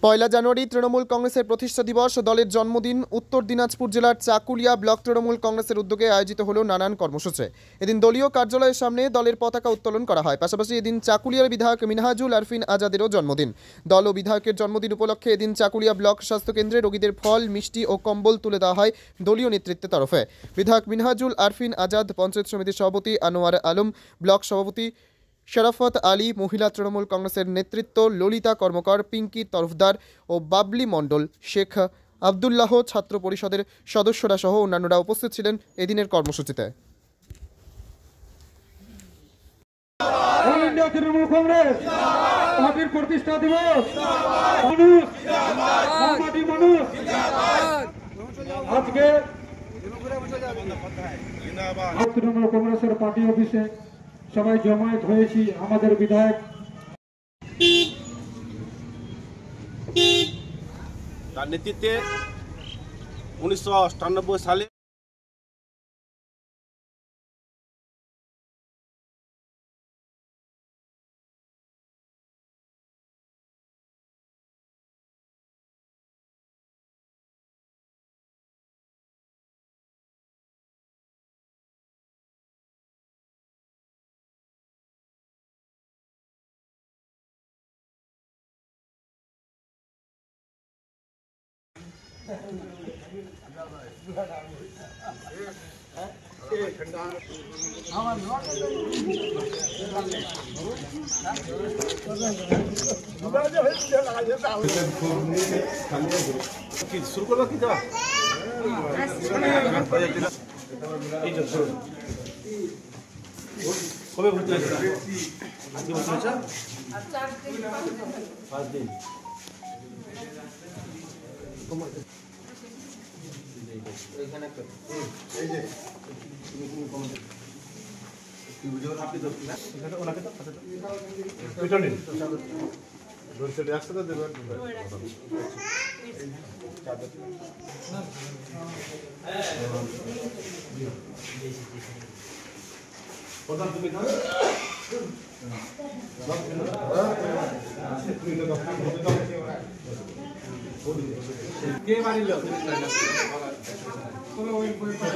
পয়লা জানুয়ারি তৃণমূল কংগ্রেসের প্রতিষ্ঠা দিবস ও দলের জন্মদিন। উত্তর দিনাজপুর জেলার চাকুলিয়া ব্লক তৃণমূল কংগ্রেসের উদ্যোগে আয়োজিত হলো নানান কর্মসূচি। এদিন দলীয় কার্যালয়ের সামনে দলের পতাকা উত্তোলন করা হয়। পাশাপাশি এদিন চাকুলিয়ার বিধায়ক মিনহাজুল আরফিন আজাদেরও জন্মদিন। দল ও বিধায়কের জন্মদিন উপলক্ষে এদিন চাকুলিয়া ব্লক স্বাস্থ্যকেন্দ্রে রোগীদের ফল, মিষ্টি ও কম্বল তুলে দেওয়া হয় দলীয় নেতৃত্বের তরফে। বিধায়ক মিনহাজুল আরফিন আজাদ, পঞ্চায়েত সমিতির সভাপতি আনোয়ার আলম, ব্লক সভাপতি শরাফত আলী, মহিলা তৃণমূল কংগ্রেসের নেতৃত্ব ললিতা কর্মকার, পিঙ্কি তরফদার ও বাবলি মণ্ডল, শেখ আবদুল্লাহ, ছাত্র পরিষদের সদস্যরা সহ অন্যান্যরা উপস্থিত ছিলেন এদিনের কর্মসূচিতে। তৃণমূল কংগ্রেস পার্টির প্রতিষ্ঠা দিবস আজকে তৃণমূল কংগ্রেসের পার্টি অফিসে সবাই জমায়েত হয়েছি। আমাদের বিধায়ক তার নেতৃত্বে 1998 সালে শুরু করবো কি দেওয়া কবে ভর্তি হয়েছে? আজকে ভর্তি হয়েছে 5 দিন।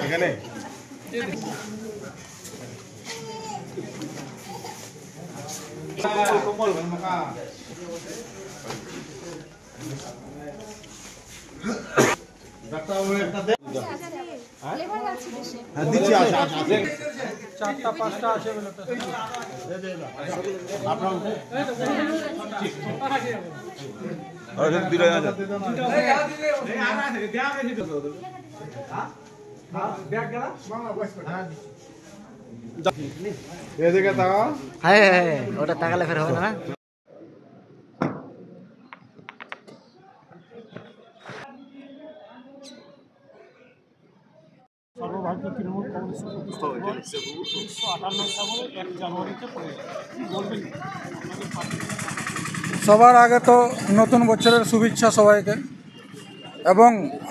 এখানে চারটা পাঁচটা আছে বলে ওটা তাকালে ফের হবে না। সর্বভারতীয় তৃণমূল কংগ্রেস প্রতিষ্ঠা 1958 সালে 1 জানুয়ারিতে বলবেন। সবার আগে তো নতুন বছরের শুভেচ্ছা সবাইকে। এবং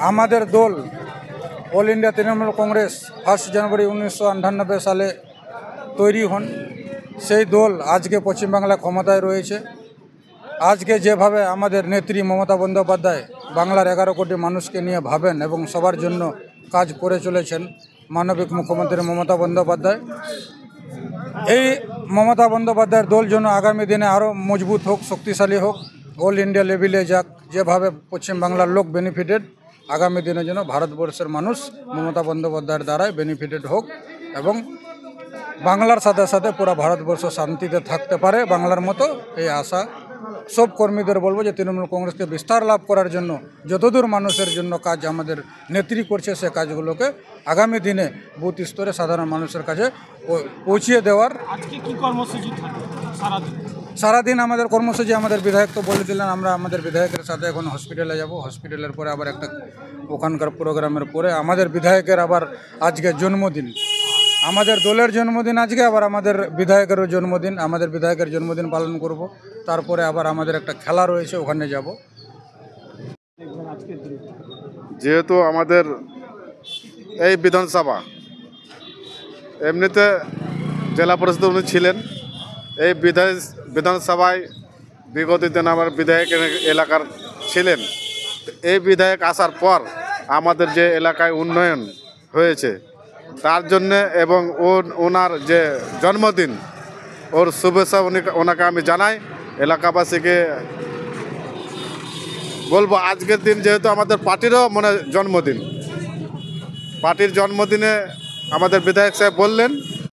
আমাদের দল অল ইন্ডিয়া তৃণমূল কংগ্রেস 1 জানুয়ারি 1998 সালে তৈরি হন। সেই দল আজকে পশ্চিমবাংলায় ক্ষমতায় রয়েছে। আজকে যেভাবে আমাদের নেত্রী মমতা বন্দ্যোপাধ্যায় বাংলার 11 কোটি মানুষকে নিয়ে ভাবেন এবং সবার জন্য কাজ করে চলেছেন মানবিক মুখ্যমন্ত্রী মমতা বন্দ্যোপাধ্যায়, এই মমতা বন্দ্যোপাধ্যায়ের দল যেন আগামী দিনে আরও মজবুত হোক, শক্তিশালী হোক, অল ইন্ডিয়া লেভেলে যাক। যেভাবে পশ্চিমবাংলার লোক বেনিফিটেড, আগামী দিনে যেন ভারতবর্ষের মানুষ মমতা বন্দ্যোপাধ্যায়ের দ্বারাই বেনিফিটেড হোক এবং বাংলার সাথে সাথে পুরো ভারতবর্ষ শান্তিতে থাকতে পারে বাংলার মতো, এই আশা। সব কর্মীদের বলবো যে তৃণমূল কংগ্রেসকে বিস্তার লাভ করার জন্য যতদূর মানুষের জন্য কাজ আমাদের নেত্রী করছে, সে কাজগুলোকে আগামী দিনে বুথ স্তরে সাধারণ মানুষের কাছে পৌঁছিয়ে দেওয়ার। আজকে কি কর্মসূচি থাকে সারাদিন আমাদের কর্মসূচি আমাদের বিধায়ক তো বলে দিলেন। আমরা আমাদের বিধায়কের সাথে এখন হসপিটালে যাব। হসপিটালের পরে আবার একটা ওখানকার প্রোগ্রামের পরে আমাদের বিধায়কের আবার আজকে জন্মদিন, আমাদের দলের জন্মদিন আজকে, আবার আমাদের বিধায়কেরও জন্মদিন। আমাদের বিধায়কের জন্মদিন পালন করব, তারপরে আবার আমাদের একটা খেলা রয়েছে, ওখানে যাব। যেহেতু আমাদের এই বিধানসভা এমনিতে জেলা পরিষদ উনি ছিলেন, এই বিধানসভায় বিগত দিন আমার বিধায়ক এলাকার ছিলেন। এই বিধায়ক আসার পর আমাদের যে এলাকায় উন্নয়ন হয়েছে তার জন্যে এবং ওনার যে জন্মদিন ওর শুভেচ্ছা ওনাকে আমি জানাই। এলাকাবাসীকে বলবো আজকের দিন যেহেতু আমাদের পার্টিরও জন্মদিন, পার্টির জন্মদিনে আমাদের বিধায়ক সাহেব বললেন